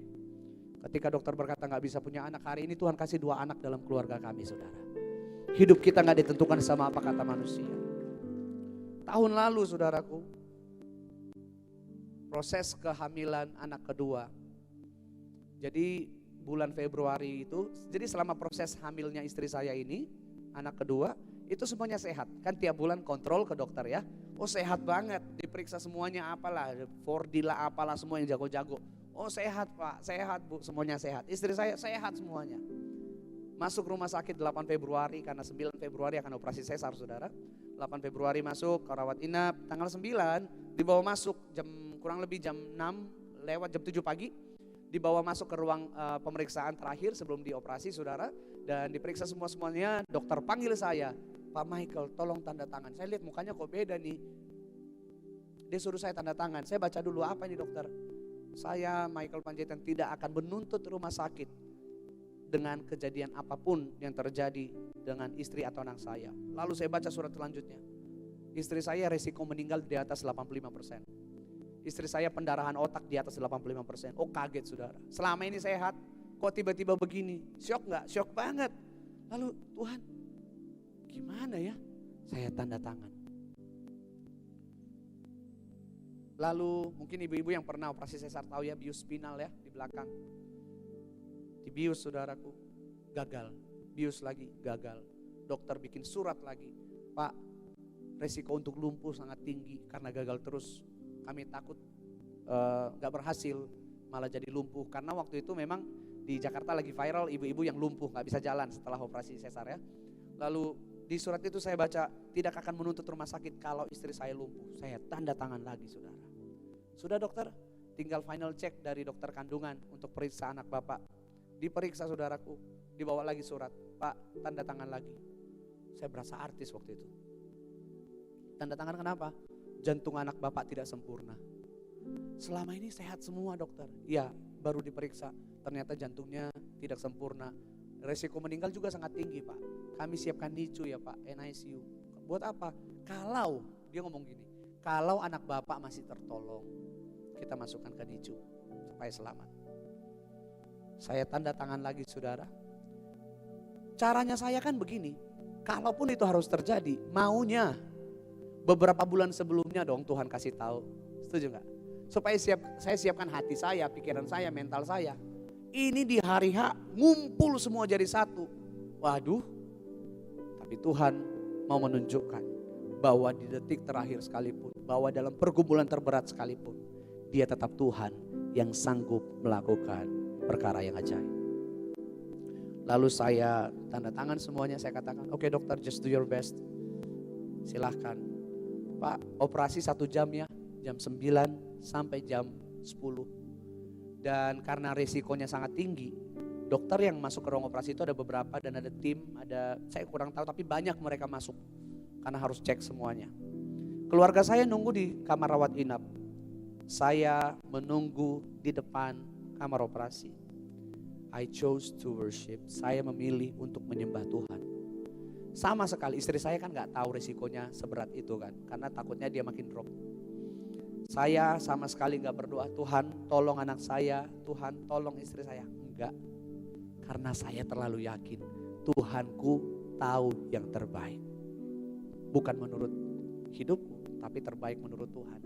Ketika dokter berkata gak bisa punya anak, hari ini Tuhan kasih 2 anak dalam keluarga kami saudara. Hidup kita gak ditentukan sama apa kata manusia. Tahun lalu saudaraku, proses kehamilan anak kedua. Jadi bulan Februari itu, jadi selama proses hamilnya istri saya ini, anak kedua, itu semuanya sehat. Kan tiap bulan kontrol ke dokter ya. Oh sehat banget, diperiksa semuanya apalah, Fordila apalah semua yang jago-jago. Oh sehat Pak, sehat Bu, semuanya sehat. Istri saya sehat semuanya. Masuk rumah sakit 8 Februari karena 9 Februari akan operasi sesar saudara. 8 Februari masuk ke rawat inap, tanggal 9 dibawa masuk kurang lebih jam 6 lewat jam 7 pagi. Dibawa masuk ke ruang pemeriksaan terakhir sebelum dioperasi saudara. Dan diperiksa semuanya, dokter panggil saya, Pak Michael tolong tanda tangan. Saya lihat mukanya kok beda nih. Dia suruh saya tanda tangan, saya baca dulu apa ini dokter. Saya Michael Panjaitan tidak akan menuntut rumah sakit dengan kejadian apapun yang terjadi dengan istri atau anak saya. Lalu saya baca surat selanjutnya. Istri saya resiko meninggal di atas 85%. Istri saya pendarahan otak di atas 85%. Oh kaget saudara. Selama ini sehat, kok tiba-tiba begini? Syok gak? Syok banget. Lalu Tuhan, gimana ya? Saya tanda tangan. Lalu mungkin ibu-ibu yang pernah operasi sesar tahu ya, bius spinal ya di belakang. Dibius saudaraku, gagal. Bius lagi, gagal. Dokter bikin surat lagi. Pak, resiko untuk lumpuh sangat tinggi karena gagal terus. Kami takut gak berhasil, malah jadi lumpuh. Karena waktu itu memang di Jakarta lagi viral ibu-ibu yang lumpuh, gak bisa jalan setelah operasi sesar ya. Lalu di surat itu saya baca, tidak akan menuntut rumah sakit kalau istri saya lumpuh. Saya tanda tangan lagi saudara. Sudah dokter, tinggal final check dari dokter kandungan untuk periksa anak bapak. Diperiksa saudaraku, dibawa lagi surat, Pak tanda tangan lagi. Saya berasa artis waktu itu. Tanda tangan kenapa? Jantung anak bapak tidak sempurna. Selama ini sehat semua dokter. Ya baru diperiksa, ternyata jantungnya tidak sempurna. Resiko meninggal juga sangat tinggi Pak. Kami siapkan NICU ya Pak, NICU. Buat apa? Kalau, dia ngomong gini, kalau anak bapak masih tertolong, kita masukkan ke NICU supaya selamat. Saya tanda tangan lagi saudara. Caranya saya kan begini, kalaupun itu harus terjadi, maunya beberapa bulan sebelumnya dong Tuhan kasih tahu. Setuju gak? Supaya saya siapkan hati saya, pikiran saya, mental saya. Ini di hari H ngumpul semua jadi satu. Waduh, tapi Tuhan mau menunjukkan bahwa di detik terakhir sekalipun, bahwa dalam pergumulan terberat sekalipun, Dia tetap Tuhan yang sanggup melakukan perkara yang ajaib. Lalu saya tanda tangan semuanya, saya katakan, oke dokter, just do your best. Silahkan. Pak, operasi 1 jam ya, jam 9 sampai jam 10. Dan karena risikonya sangat tinggi, dokter yang masuk ke ruang operasi itu ada beberapa dan ada tim, saya kurang tahu tapi banyak mereka masuk. Karena harus cek semuanya. Keluarga saya nunggu di kamar rawat inap. Saya menunggu di depan kamar operasi. I chose to worship. Saya memilih untuk menyembah Tuhan. Sama sekali istri saya kan gak tahu risikonya seberat itu kan. Karena takutnya dia makin drop. Saya sama sekali gak berdoa, Tuhan tolong anak saya, Tuhan tolong istri saya. Enggak. Karena saya terlalu yakin Tuhanku tahu yang terbaik. Bukan menurut hidupku, tapi terbaik menurut Tuhan.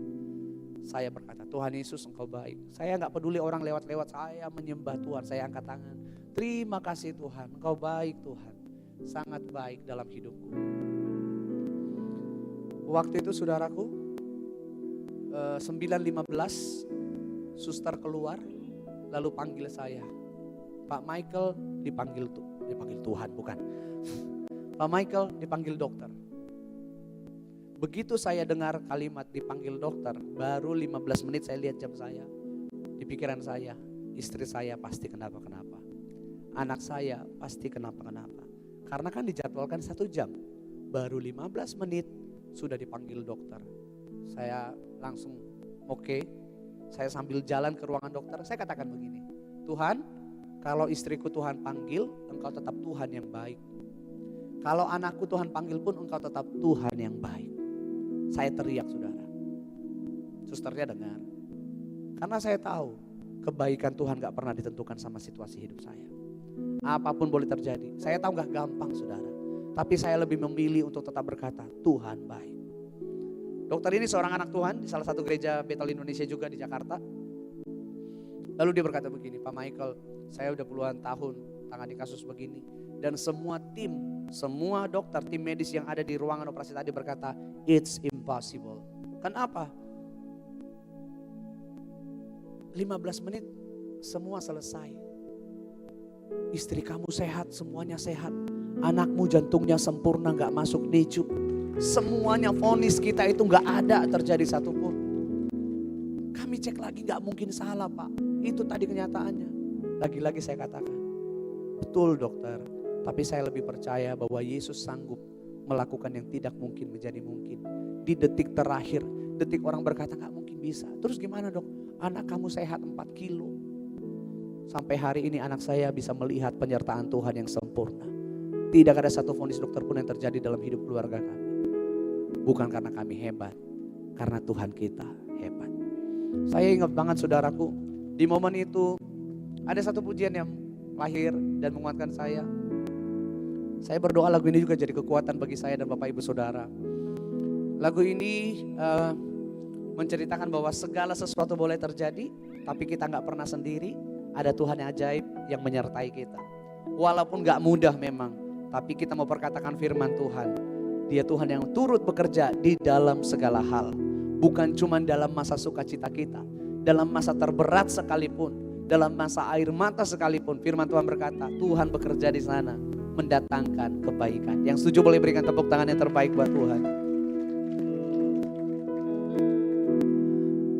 Saya berkata, Tuhan Yesus Engkau baik. Saya gak peduli orang lewat-lewat, saya menyembah Tuhan, saya angkat tangan. Terima kasih Tuhan, Engkau baik Tuhan. Sangat baik dalam hidupku. Waktu itu saudaraku, 9.15 suster keluar, lalu panggil saya. Pak Michael dipanggil Tuhan, bukan. Pak Michael dipanggil dokter. Begitu saya dengar kalimat dipanggil dokter, baru 15 menit saya lihat jam saya. Di pikiran saya, istri saya pasti kenapa-kenapa. Anak saya pasti kenapa-kenapa. Karena kan dijadwalkan 1 jam. Baru 15 menit sudah dipanggil dokter. Saya langsung oke. Saya sambil jalan ke ruangan dokter, saya katakan begini. Tuhan, kalau istriku Tuhan panggil, Engkau tetap Tuhan yang baik. Kalau anakku Tuhan panggil pun Engkau tetap Tuhan yang baik. Saya teriak saudara. Susternya dengar. Karena saya tahu kebaikan Tuhan gak pernah ditentukan sama situasi hidup saya. Apapun boleh terjadi. Saya tahu gak gampang saudara. Tapi saya lebih memilih untuk tetap berkata Tuhan baik. Dokter ini seorang anak Tuhan di salah satu gereja Bethel Indonesia juga di Jakarta. Lalu dia berkata begini, Pak Michael, saya udah puluhan tahun tangani kasus begini. Dan semua dokter, tim medis yang ada di ruangan operasi tadi berkata, it's impossible. Kenapa? 15 menit semua selesai. Istri kamu sehat, semuanya sehat. Anakmu jantungnya sempurna, gak masuk NICU. Semuanya vonis kita itu gak ada terjadi satupun. Kami cek lagi gak mungkin salah Pak. Itu tadi kenyataannya. Lagi-lagi saya katakan, betul dokter. Tapi saya lebih percaya bahwa Yesus sanggup melakukan yang tidak mungkin menjadi mungkin. Di detik terakhir, detik orang berkata gak mungkin bisa. Terus gimana dok? Anak kamu sehat 4 kilo. Sampai hari ini anak saya bisa melihat penyertaan Tuhan yang sempurna. Tidak ada satu vonis dokter pun yang terjadi dalam hidup keluarga kami. Bukan karena kami hebat, karena Tuhan kita hebat. Saya ingat banget saudaraku, di momen itu ada satu pujian yang lahir dan menguatkan saya. Saya berdoa lagu ini juga jadi kekuatan bagi saya dan Bapak Ibu Saudara. Lagu ini menceritakan bahwa segala sesuatu boleh terjadi, tapi kita gak pernah sendiri. Ada Tuhan yang ajaib yang menyertai kita. Walaupun gak mudah memang, tapi kita mau perkatakan firman Tuhan. Dia Tuhan yang turut bekerja di dalam segala hal. Bukan cuma dalam masa sukacita kita, dalam masa terberat sekalipun, dalam masa air mata sekalipun. Firman Tuhan berkata, Tuhan bekerja di sana, mendatangkan kebaikan. Yang setuju boleh berikan tepuk tangan yang terbaik buat Tuhan.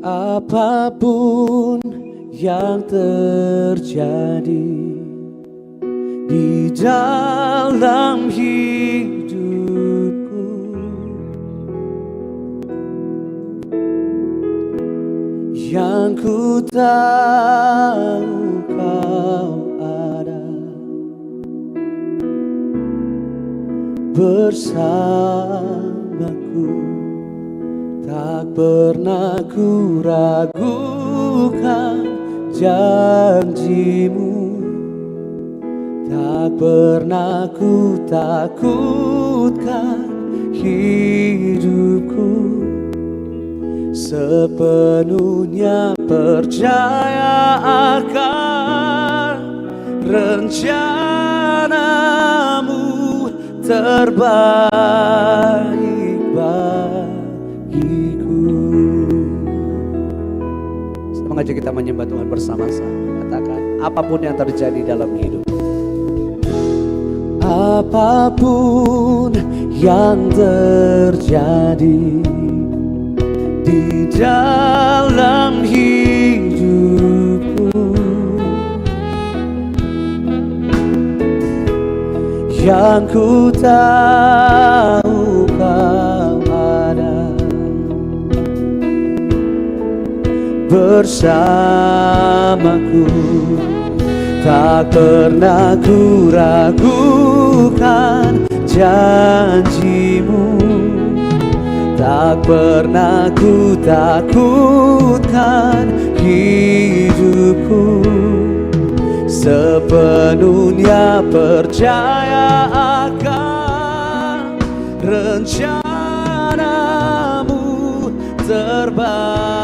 Apapun yang terjadi di dalam hidupku, yang ku tahu kau ada bersamaku, tak pernah ku ragukan janjimu, tak pernah ku takutkan hidupku, sepenuhnya percaya akan rencanamu terbaik bagiku. Mengajak kita menyembah Tuhan bersama-sama. Katakan, apapun yang terjadi dalam hidup, apapun yang terjadi di dalam hidupku, yang ku tahu kau ada bersamaku, tak pernah ku ragukan janjimu, tak pernah ku takutkan hidupku, sepenuhnya percaya akan rencanamu terbaik,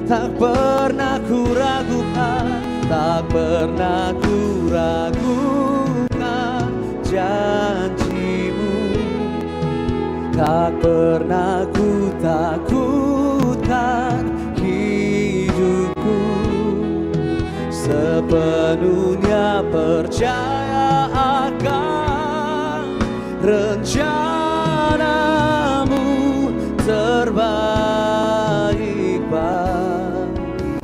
tak pernah ku ragukan, tak pernah ku ragukan janjimu, tak pernah ku takutkan hidupku, sepenuhnya percaya akan rencanamu terbaik bagiku.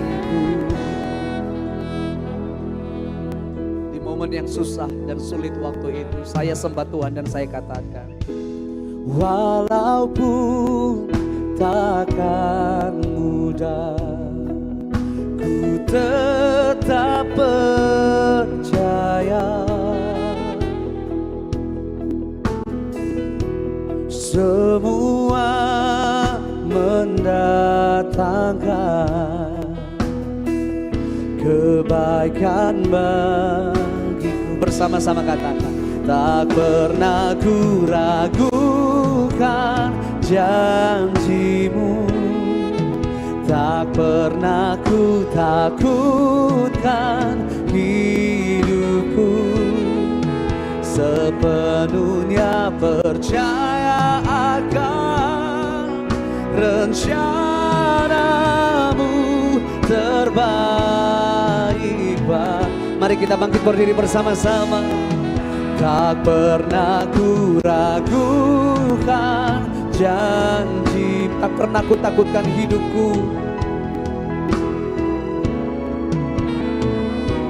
Di momen yang susah dan sulit waktu itu, saya sembah Tuhan dan saya katakan, walaupun takkan mudah, ku tetap percaya. Semua mendatangkan kebaikan bagiku. Bersama-sama katakan, tak pernah ku ragukan janjimu, tak pernah ku takutkan hidupku, sepenuhnya percaya akan rencanamu terbaik. Mari kita bangkit berdiri bersama-sama. Tak pernah ku ragukan janji, tak pernah ku takutkan hidupku,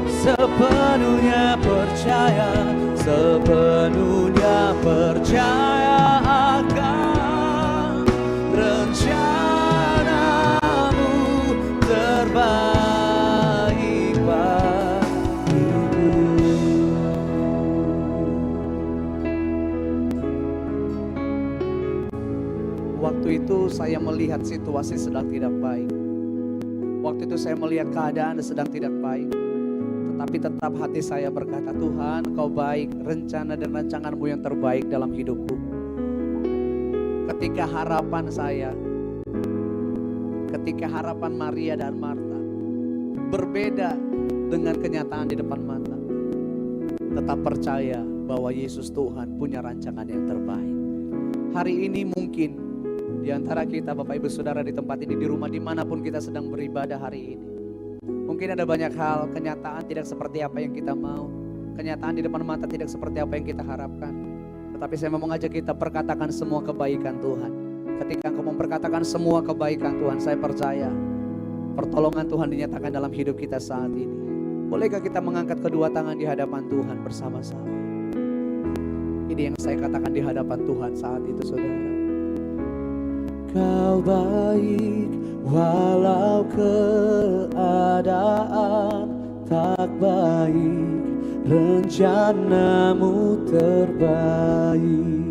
sepenuhnya percaya, sepenuhnya percaya akan rencanamu terbaik Waktu itu saya melihat situasi sedang tidak baik. Waktu itu saya melihat keadaan sedang tidak baik. Tetapi tetap hati saya berkata, Tuhan Kau baik, rencana dan rancangan-Mu yang terbaik dalam hidupku. Ketika harapan saya, ketika harapan Maria dan Marta berbeda dengan kenyataan di depan mata, tetap percaya bahwa Yesus Tuhan punya rancangan yang terbaik. Hari ini mungkin di antara kita Bapak Ibu Saudara di tempat ini, di rumah dimanapun kita sedang beribadah hari ini, mungkin ada banyak hal, kenyataan tidak seperti apa yang kita mau, kenyataan di depan mata tidak seperti apa yang kita harapkan. Tetapi saya mau mengajak kita perkatakan semua kebaikan Tuhan. Ketika engkau memperkatakan semua kebaikan Tuhan, saya percaya pertolongan Tuhan dinyatakan dalam hidup kita saat ini. Bolehkah kita mengangkat kedua tangan di hadapan Tuhan bersama-sama? Ini yang saya katakan di hadapan Tuhan saat itu, saudara. Kau baik walau keadaan tak baik, rencana-Mu terbaik.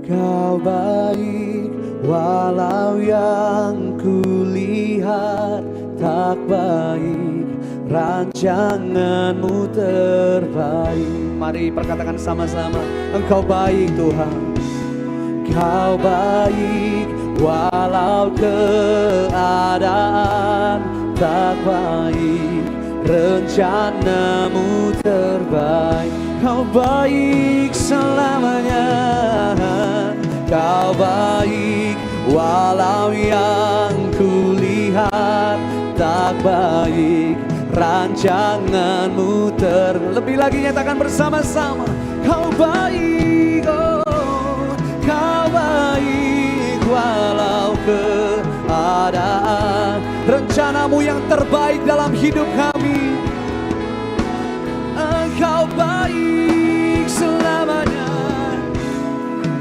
Kau baik walau yang kulihat tak baik, rancangan-Mu terbaik. Mari perkatakan sama-sama, Engkau baik Tuhan. Kau baik walau keadaan tak baik, rencana-Mu terbaik. Kau baik selamanya. Kau baik walau yang kulihat tak baik, rancangan-Mu lebih lagi nyatakan bersama-sama. Kau baik, oh, Kau baik walau keadaan, rencana-Mu yang terbaik dalam hidup kami. Engkau baik selamanya.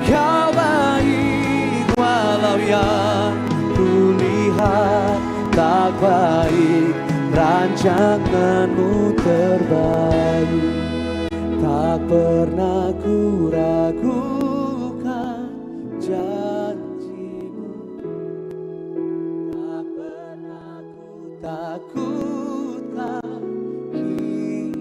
Kau baik walau yang kulihat tak baik, rancangan-Mu terbaik. Tak pernah ku ragukan janji-Mu, tak pernah ku takutkan hidup,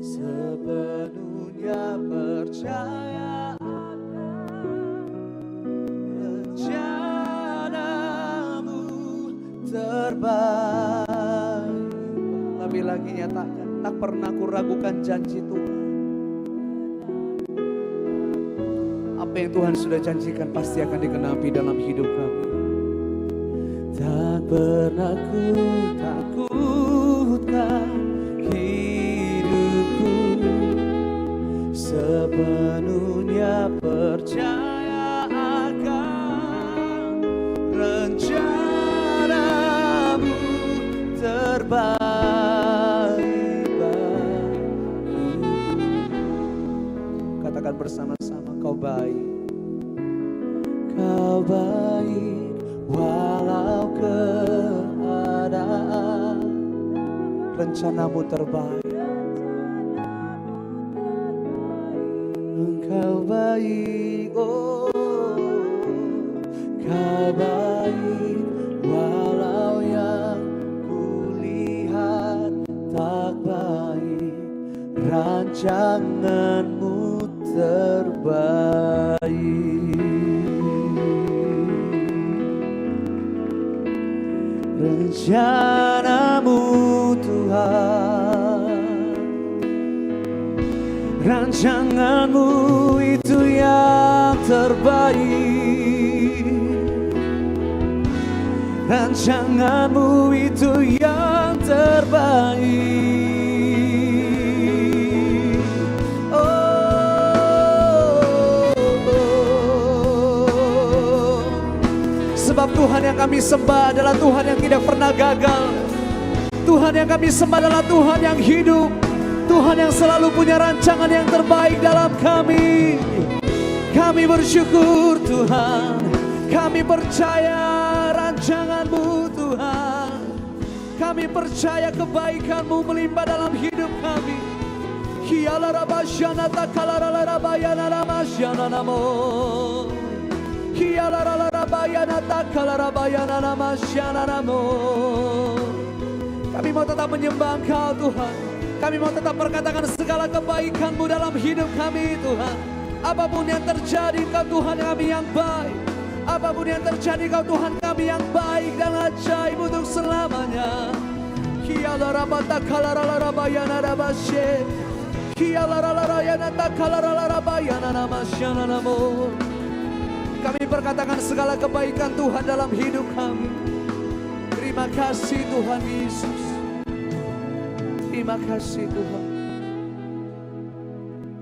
sepenuhnya percaya rencana-Mu terbaik. Lebih lagi nyatakan, tak pernah ku ragukan janji Tuhan. Apa yang Tuhan sudah janjikan pasti akan digenapi dalam hidup kami. Tak pernah ku takutkan hidupku, sepenuhnya percaya akan rencana-Mu terbaik. Katakan bersama-sama, Kau baik. Kau baik walau keadaan, rencana-Mu terbaik. Engkau baik, oh, Kau baik walau yang kulihat tak baik, rancangan-Mu terbaik. Rencana-Mu Tuhan, rancangan-Mu itu yang terbaik. Rancangan-Mu itu yang terbaik. Sebab Tuhan yang kami sembah adalah Tuhan yang tidak pernah gagal. Tuhan yang kami sembah adalah Tuhan yang hidup. Tuhan yang selalu punya rancangan yang terbaik dalam kami. Kami bersyukur Tuhan. Kami percaya rancangan-Mu Tuhan. Kami percaya kebaikan-Mu melimpah dalam hidup kami. Kami mau tetap menyembah Engkau Tuhan. Kami mau tetap berkatakan segala kebaikan-Mu dalam hidup kami Tuhan. Apapun yang terjadi Engkau Tuhan kami yang baik. Apapun yang terjadi Engkau Tuhan kami yang baik dan ajaib untuk selamanya. Kami berkatakan segala kebaikan Tuhan dalam hidup kami. Terima kasih Tuhan Yesus. Terima kasih Tuhan.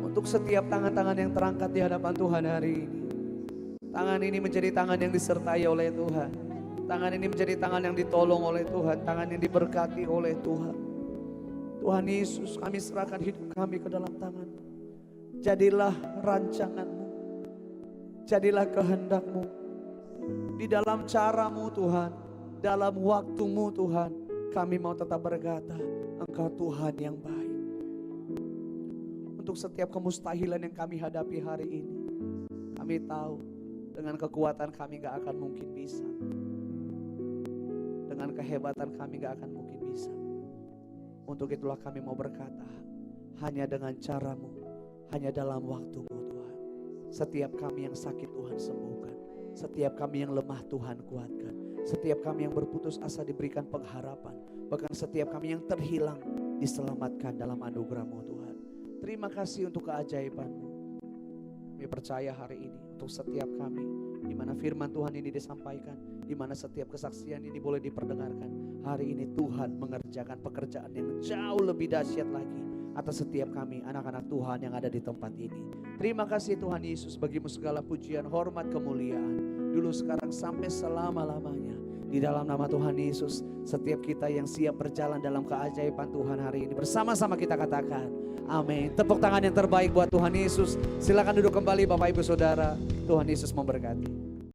Untuk setiap tangan-tangan yang terangkat di hadapan Tuhan hari ini. Tangan ini menjadi tangan yang disertai oleh Tuhan. Tangan ini menjadi tangan yang ditolong oleh Tuhan. Tangan yang diberkati oleh Tuhan. Tuhan Yesus, kami serahkan hidup kami ke dalam tangan-Mu. Jadilah rancangan-Mu. Jadilah kehendak-Mu. Di dalam cara-Mu Tuhan. Dalam waktu-Mu Tuhan. Kami mau tetap berkata, Engkau Tuhan yang baik. Untuk setiap kemustahilan yang kami hadapi hari ini. Kami tahu dengan kekuatan kami gak akan mungkin bisa. Dengan kehebatan kami gak akan mungkin bisa. Untuk itulah kami mau berkata, hanya dengan cara-Mu, hanya dalam waktu-Mu Tuhan. Setiap kami yang sakit Tuhan sembuhkan. Setiap kami yang lemah Tuhan kuatkan. Setiap kami yang berputus asa diberikan pengharapan. Bahkan setiap kami yang terhilang diselamatkan dalam anugerah-Mu Tuhan. Terima kasih untuk keajaiban-Mu. Kami percaya hari ini untuk setiap kami, di mana firman Tuhan ini disampaikan, di mana setiap kesaksian ini boleh diperdengarkan. Hari ini Tuhan mengerjakan pekerjaan yang jauh lebih dahsyat lagi atas setiap kami, anak-anak Tuhan yang ada di tempat ini. Terima kasih Tuhan Yesus, bagimu segala pujian, hormat, kemuliaan. Dulu, sekarang, sampai selama-lamanya. Di dalam nama Tuhan Yesus, setiap kita yang siap berjalan dalam keajaiban Tuhan hari ini, bersama-sama kita katakan, amin. Tepuk tangan yang terbaik buat Tuhan Yesus. Silakan duduk kembali Bapak Ibu Saudara. Tuhan Yesus memberkati.